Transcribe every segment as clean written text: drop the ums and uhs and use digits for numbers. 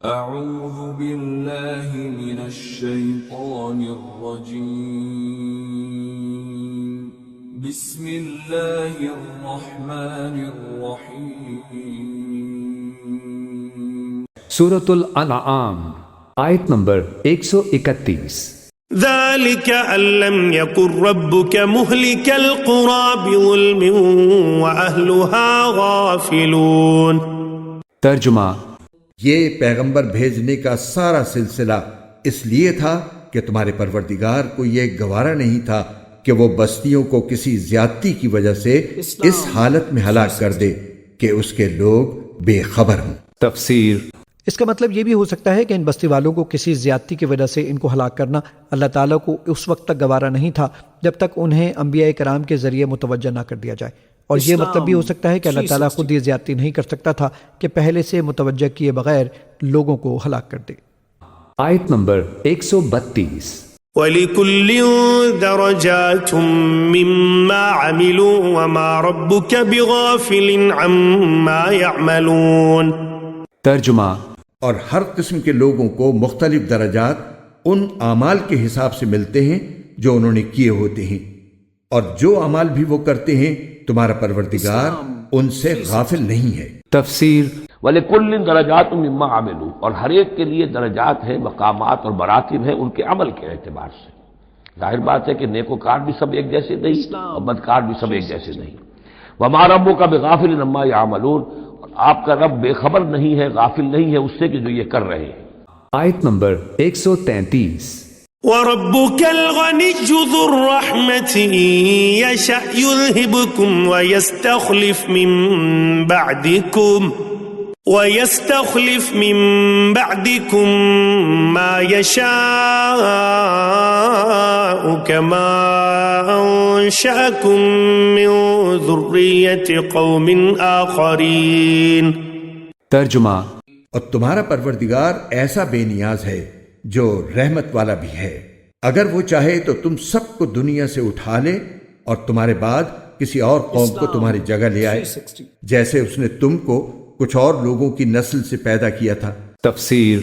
اعوذ باللہ من الشیطان الرجیم بسم اللہ الرحمن الرحیم سورۃ الانعام آیت نمبر 131۔ ذلك أن لم يكن ربك مهلك القرى بظلم وأهلها غافلون۔ ترجمہ: یہ پیغمبر بھیجنے کا سارا سلسلہ اس لیے تھا کہ تمہارے پروردگار کو یہ گوارا نہیں تھا کہ وہ بستیوں کو کسی زیادتی کی وجہ سے اس حالت میں ہلاک کر دے کہ اس کے لوگ بے خبر ہوں۔ تفسیر: اس کا مطلب یہ بھی ہو سکتا ہے کہ ان بستی والوں کو کسی زیادتی کی وجہ سے ان کو ہلاک کرنا اللہ تعالیٰ کو اس وقت تک گوارا نہیں تھا جب تک انہیں انبیاء کرام کے ذریعے متوجہ نہ کر دیا جائے، اور یہ مطلب بھی ہو سکتا ہے کہ اللہ تعالیٰ خود یہ زیادتی نہیں کر سکتا تھا کہ پہلے سے متوجہ کیے بغیر لوگوں کو ہلاک کر دے۔ آیت نمبر 132۔ وَلِكُلٍّ دَرَجَاتٌ مِّمَّا عَمِلُوا وَمَا رَبُّكَ بِغَافِلٍ عَمَّا يَعْمَلُونَ۔ ترجمہ: اور ہر قسم کے لوگوں کو مختلف درجات ان اعمال کے حساب سے ملتے ہیں جو انہوں نے کیے ہوتے ہیں، اور جو اعمال بھی وہ کرتے ہیں تمہارا پروردگار ان سے غافل نہیں ہے۔ تفسیر: وَلِكُلٍّ دَرَجَاتٌ مِّمَّا عَمِلُوا، اور ہر ایک کے لیے درجات ہیں، مقامات اور مراتب ہیں ان کے عمل کے اعتبار سے۔ ظاہر بات ہے کہ نیکوکار بھی سب ایک جیسے نہیں اور بدکار بھی سب ایک جیسے نہیں۔ وَمَا رَبُّكَ بِغَافِلٍ عَمَّا يَعْمَلُونَ، آپ کا رب بے خبر نہیں ہے، غافل نہیں ہے اس سے کہ جو یہ کر رہے ہیں۔ آیت نمبر 133۔ وَرَبُّكَ الْغَنِيُّ ذُو الرَّحْمَةِ إِن يَشَأْ يُذْهِبْكُمْ وَيَسْتَخْلِفْ مِن بَعْدِكُم مَّا يَشَاءُ كَمَا أَنشَأَكُم مِّن ذُرِّيَّةِ قَوْمٍ آخَرِينَ۔ ترجمہ: اور تمہارا پروردگار ایسا بے نیاز ہے جو رحمت والا بھی ہے، اگر وہ چاہے تو تم سب کو دنیا سے اٹھا لے اور تمہارے بعد کسی اور قوم کو تمہاری جگہ لے آئے، جیسے اس نے تم کو کچھ اور لوگوں کی نسل سے پیدا کیا تھا۔ تفسیر: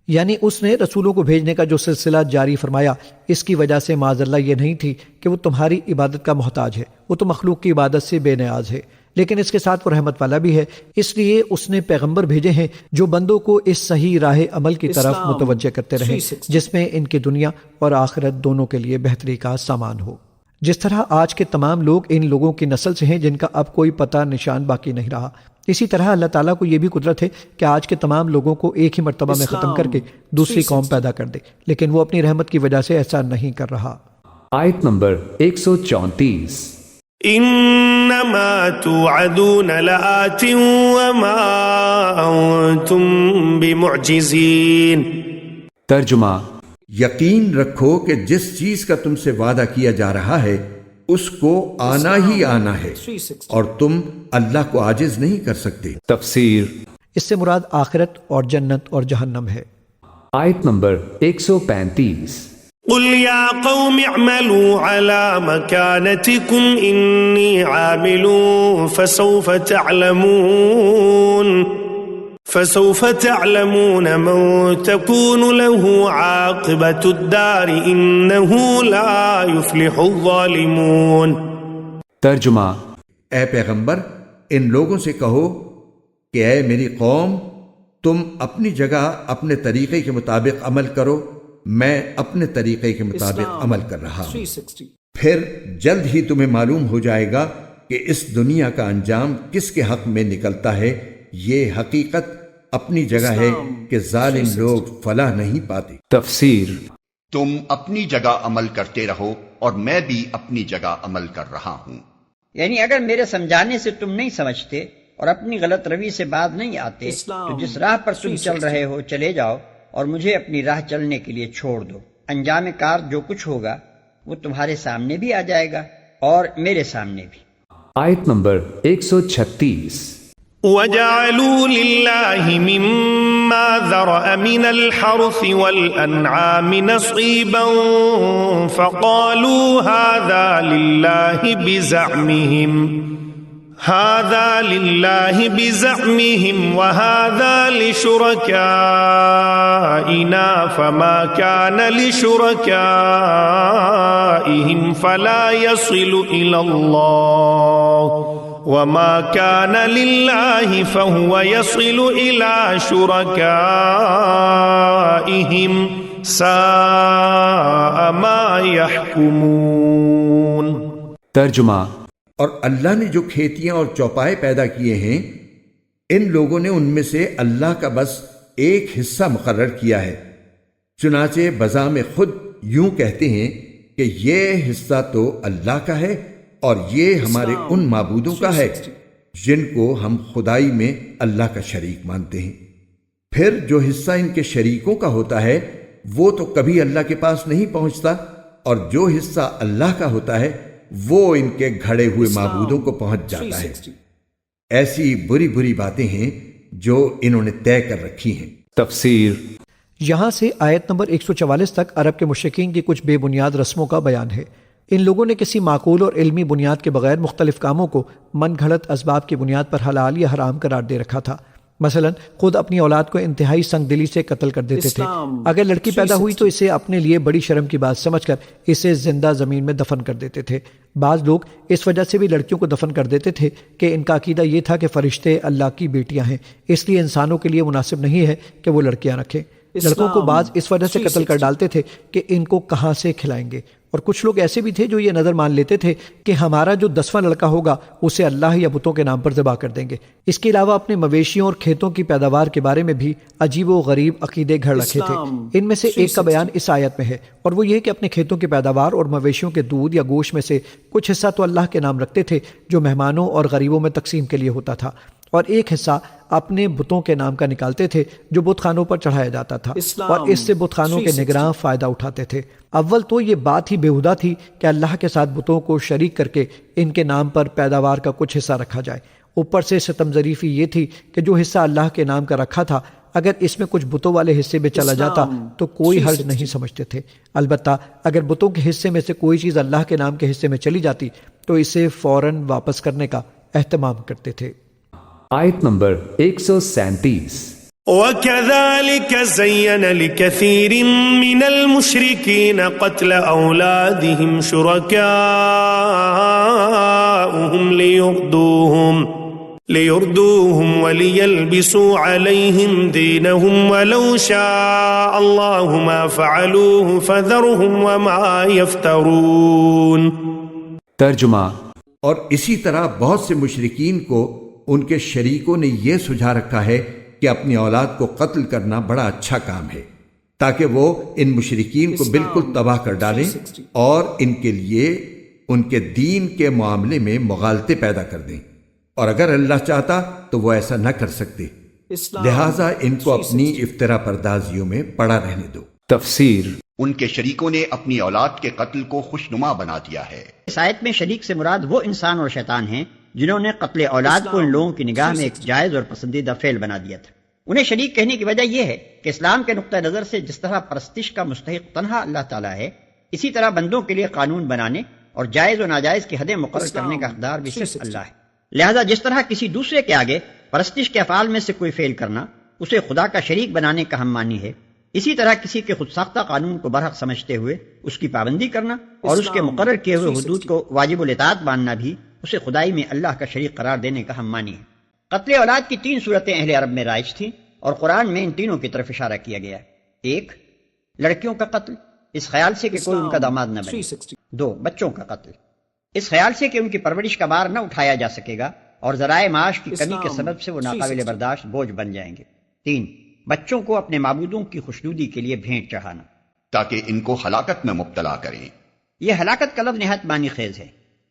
یعنی اس نے رسولوں کو بھیجنے کا جو سلسلہ جاری فرمایا، اس کی وجہ سے معاذ اللہ یہ نہیں تھی کہ وہ تمہاری عبادت کا محتاج ہے، وہ تو مخلوق کی عبادت سے بے نیاز ہے، لیکن اس کے ساتھ وہ رحمت والا بھی ہے، اس لیے اس نے پیغمبر بھیجے ہیں جو بندوں کو اس صحیح راہ عمل کی طرف متوجہ کرتے رہیں، جس میں ان کی دنیا اور آخرت دونوں کے لیے بہتری کا سامان ہو۔ جس طرح آج کے تمام لوگ ان لوگوں کی نسل سے ہیں جن کا اب کوئی پتہ نشان باقی نہیں رہا، اسی طرح اللہ تعالیٰ کو یہ بھی قدرت ہے کہ آج کے تمام لوگوں کو ایک ہی مرتبہ میں ختم کر کے دوسری قوم پیدا کر دے، لیکن وہ اپنی رحمت کی وجہ سے ایسا نہیں کر رہا۔ آیت نمبر 134۔ انما توعدون لآت وما انتم بمعجزین۔ ترجمہ: یقین رکھو کہ جس چیز کا تم سے وعدہ کیا جا رہا ہے اس کو آنا ہی آنا ہے، اور تم اللہ کو عاجز نہیں کر سکتے۔ تفسیر: اس سے مراد آخرت اور جنت اور جہنم ہے۔ آیت نمبر 135۔ قل یا قوم اعملوا على مكانتكم انی عامل فسوف تعلمون من تكون له عاقبة الدار انه لا يفلح الظالمون۔ ترجمہ: اے پیغمبر، ان لوگوں سے کہو کہ اے میری قوم، تم اپنی جگہ اپنے طریقے کے مطابق عمل کرو، میں اپنے طریقے کے مطابق عمل کر رہا ہوں، پھر جلد ہی تمہیں معلوم ہو جائے گا کہ اس دنیا کا انجام کس کے حق میں نکلتا ہے۔ یہ حقیقت اپنی جگہ ہے کہ ظالم لوگ فلاح نہیں پاتے۔ تفسیر: تم اپنی جگہ عمل کرتے رہو اور میں بھی اپنی جگہ عمل کر رہا ہوں۔ یعنی اگر میرے سمجھانے سے تم نہیں سمجھتے اور اپنی غلط روی سے باز نہیں آتے تو جس راہ پر تم چل رہے ہو چلے جاؤ اور مجھے اپنی راہ چلنے کے لیے چھوڑ دو۔ انجام کار جو کچھ ہوگا وہ تمہارے سامنے بھی آ جائے گا اور میرے سامنے بھی۔ آیت نمبر 136۔ وَجَعَلُوا لِلَّهِ مِمَّا ذَرَأَ مِنَ الْحَرْثِ وَالْأَنْعَامِ نَصِيبًا فَقَالُوا هَذَا لِلَّهِ بِزَعْمِهِمْ هذا لله بزعمهم وهذا لشركائنا فما كان لشركائهم فلا يصل إلى الله وما كان لله فهو يصل إلى شركائهم ساء ما يحكمون۔ ترجمہ۔ اور اللہ نے جو کھیتیاں اور چوپائے پیدا کیے ہیں ان لوگوں نے ان میں سے اللہ کا بس ایک حصہ مقرر کیا ہے، چنانچہ بذام خود یوں کہتے ہیں کہ یہ حصہ تو اللہ کا ہے اور یہ ہمارے ان معبودوں کا ہے جن کو ہم خدائی میں اللہ کا شریک مانتے ہیں۔ پھر جو حصہ ان کے شریکوں کا ہوتا ہے وہ تو کبھی اللہ کے پاس نہیں پہنچتا، اور جو حصہ اللہ کا ہوتا ہے وہ ان کے گھڑے ہوئے معبودوں کو پہنچ جاتا ہے۔ ایسی بری بری باتیں ہیں جو انہوں نے طے کر رکھی ہیں۔ تفسیر۔ یہاں سے آیت نمبر 144 تک عرب کے مشرکین کی کچھ بے بنیاد رسموں کا بیان ہے۔ ان لوگوں نے کسی معقول اور علمی بنیاد کے بغیر مختلف کاموں کو من گھڑت اسباب کی بنیاد پر حلال یا حرام قرار دے رکھا تھا۔ مثلا خود اپنی اولاد کو انتہائی سنگ دلی سے قتل کر دیتے تھے۔ اگر لڑکی پیدا ہوئی تو اسے اپنے لیے بڑی شرم کی بات سمجھ کر اسے زندہ زمین میں دفن کر دیتے تھے۔ بعض لوگ اس وجہ سے بھی لڑکیوں کو دفن کر دیتے تھے کہ ان کا عقیدہ یہ تھا کہ فرشتے اللہ کی بیٹیاں ہیں، اس لیے انسانوں کے لیے مناسب نہیں ہے کہ وہ لڑکیاں رکھیں۔ لڑکوں کو بعض اس وجہ سے قتل کر ڈالتے تھے کہ ان کو کہاں سے کھلائیں گے، اور کچھ لوگ ایسے بھی تھے جو یہ نظر مان لیتے تھے کہ ہمارا جو 10واں لڑکا ہوگا اسے اللہ یا بتوں کے نام پر ذبح کر دیں گے۔ اس کے علاوہ اپنے مویشیوں اور کھیتوں کی پیداوار کے بارے میں بھی عجیب و غریب عقیدے گھڑ رکھے تھے۔ ان میں سے ایک کا بیان اس آیت میں ہے، اور وہ یہ کہ اپنے کھیتوں کی پیداوار اور مویشیوں کے دودھ یا گوشت میں سے کچھ حصہ تو اللہ کے نام رکھتے تھے جو مہمانوں اور غریبوں میں تقسیم کے لیے ہوتا تھا، اور ایک حصہ اپنے بتوں کے نام کا نکالتے تھے جو بت خانوں پر چڑھایا جاتا تھا، اور اس سے بت خانوں کے نگراں فائدہ اٹھاتے تھے۔ اول تو یہ بات ہی بیہودہ تھی کہ اللہ کے ساتھ بتوں کو شریک کر کے ان کے نام پر پیداوار کا کچھ حصہ رکھا جائے۔ اوپر سے ستم ظریفی یہ تھی کہ جو حصہ اللہ کے نام کا رکھا تھا اگر اس میں کچھ بتوں والے حصے میں چلا جاتا تو کوئی حرج نہیں سمجھتے تھے، البتہ اگر بتوں کے حصے میں سے کوئی چیز اللہ کے نام کے حصے میں چلی جاتی تو اسے فوراً واپس کرنے کا اہتمام کرتے تھے۔ آیت نمبر 137۔ وَكَذَلِكَ زَيَّنَ لِكَثِيرٍ مِّنَ الْمُشْرِكِينَ قَتْلَ أَوْلَادِهِمْ شُرَكَاؤُهُمْ لِيُرْدُوهُمْ وَلِيَلْبِسُوا عَلَيْهِمْ دِينَهُمْ وَلَوْ شَاءَ اللَّهُ مَا فَعَلُوهُ فَذَرْهُمْ وَمَا يَفْتَرُونَ۔ ترجمہ۔ اور اسی طرح بہت سے مشرکین کو ان کے شریکوں نے یہ سجھا رکھا ہے کہ اپنی اولاد کو قتل کرنا بڑا اچھا کام ہے، تاکہ وہ ان مشرکین کو بالکل تباہ کر ڈالیں اور ان کے لیے ان کے دین کے معاملے میں مغالطے پیدا کر دیں، اور اگر اللہ چاہتا تو وہ ایسا نہ کر سکتے، لہٰذا ان کو اپنی افترا پردازیوں میں پڑا رہنے دو۔ تفسیر۔ ان کے شریکوں نے اپنی اولاد کے قتل کو خوشنما بنا دیا ہے۔ اس آیت میں شریک سے مراد وہ انسان اور شیطان ہیں جنہوں نے قتل اولاد کو ان لوگوں کی نگاہ میں ایک جائز اور پسندیدہ فعل بنا دیا تھا۔ انہیں شریک کہنے کی وجہ یہ ہے کہ اسلام کے نقطہ نظر سے جس طرح پرستش کا مستحق تنہا اللہ تعالیٰ ہے، اسی طرح بندوں کے لیے قانون بنانے اور جائز و ناجائز کی حدیں مقرر کرنے کا حقدار بھی صرف اللہ ہے۔ لہذا جس طرح کسی دوسرے کے آگے پرستش کے افعال میں سے کوئی فعل کرنا اسے خدا کا شریک بنانے کا ہم مانی ہے، اسی طرح کسی کے خود ساختہ قانون کو برحق سمجھتے ہوئے اس کی پابندی کرنا اور اس کے مقرر کیے ہوئے حدود کو واجب الاطاعت ماننا بھی اسے خدائی میں اللہ کا شریک قرار دینے کا ہم مانی ہے۔ قتل اولاد کی 3 صورتیں اہل عرب میں رائج تھیں، اور قرآن میں ان تینوں کی طرف اشارہ کیا گیا ہے۔ 1 لڑکیوں کا قتل، اس خیال سے کہ کوئی ان کا داماد نہ بنے۔ 2 بچوں کا قتل، اس خیال سے کہ ان کی پرورش کا بار نہ اٹھایا جا سکے گا اور ذرائع معاش کی کمی کے سبب سے وہ ناقابل برداشت بوجھ بن جائیں گے۔ 3 بچوں کو اپنے معبودوں کی خوشنودی کے لیے بھیٹ چڑھانا تاکہ ان کو ہلاکت میں مبتلا کریں۔ یہ ہلاکت کا لفظ نہایت معنی خیز ہے۔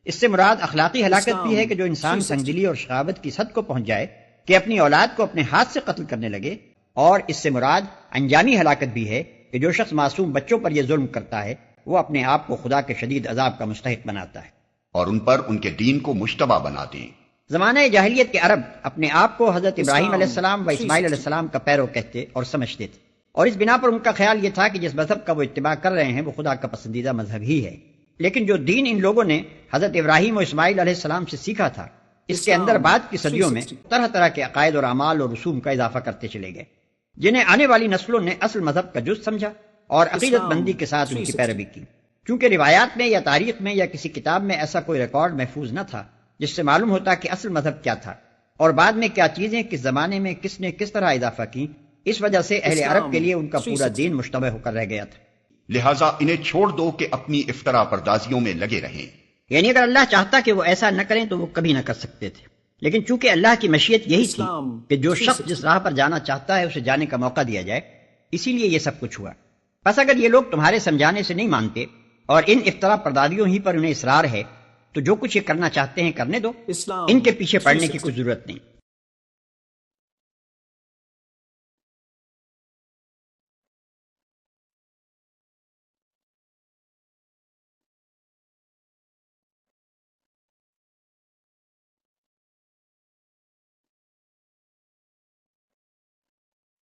اس سے مراد اخلاقی ہلاکت بھی ہے کہ جو انسان سنگدلی اور شقاوت کی حد کو پہنچ جائے کہ اپنی اولاد کو اپنے ہاتھ سے قتل کرنے لگے، اور اس سے مراد انجامی ہلاکت بھی ہے کہ جو شخص معصوم بچوں پر یہ ظلم کرتا ہے وہ اپنے آپ کو خدا کے شدید عذاب کا مستحق بناتا ہے اور ان پر ان کے دین کو مشتبہ بنا دیں۔ زمانہ جاہلیت کے عرب اپنے آپ کو حضرت ابراہیم علیہ السلام و اسماعیل علیہ السلام کا پیرو کہتے اور سمجھتے تھے، اور اس بنا پر ان کا خیال یہ تھا کہ جس مذہب کا وہ اتباع کر رہے ہیں وہ خدا کا پسندیدہ مذہب ہی ہے۔ لیکن جو دین ان لوگوں نے حضرت ابراہیم و اسماعیل علیہ السلام سے سیکھا تھا اس کے اندر بعد کی صدیوں میں طرح طرح کے عقائد اور اعمال اور رسوم کا اضافہ کرتے چلے گئے، جنہیں آنے والی نسلوں نے اصل مذہب کا جز سمجھا اور عقیدت بندی کے ساتھ ان کی پیروی کی، چونکہ روایات میں یا تاریخ میں یا کسی کتاب میں ایسا کوئی ریکارڈ محفوظ نہ تھا جس سے معلوم ہوتا کہ اصل مذہب کیا تھا اور بعد میں کیا چیزیں کس زمانے میں کس نے کس طرح اضافہ کی۔ اس وجہ سے اہل عرب کے لیے ان کا پورا دین مشتبہ ہو کر رہ گیا تھا۔ لہٰذا انہیں چھوڑ دو کہ اپنی افترا پردازیوں میں لگے رہیں۔ یعنی اگر اللہ چاہتا کہ وہ ایسا نہ کریں تو وہ کبھی نہ کر سکتے تھے، لیکن چونکہ اللہ کی مشیت یہی تھی کہ جو شخص جس راہ پر جانا چاہتا ہے اسے جانے کا موقع دیا جائے، اسی لیے یہ سب کچھ ہوا۔ بس اگر یہ لوگ تمہارے سمجھانے سے نہیں مانتے اور ان افترا پردادیوں ہی پر انہیں اصرار ہے تو جو کچھ یہ کرنا چاہتے ہیں کرنے دو، ان کے پیچھے پڑنے کی کوئی ضرورت نہیں۔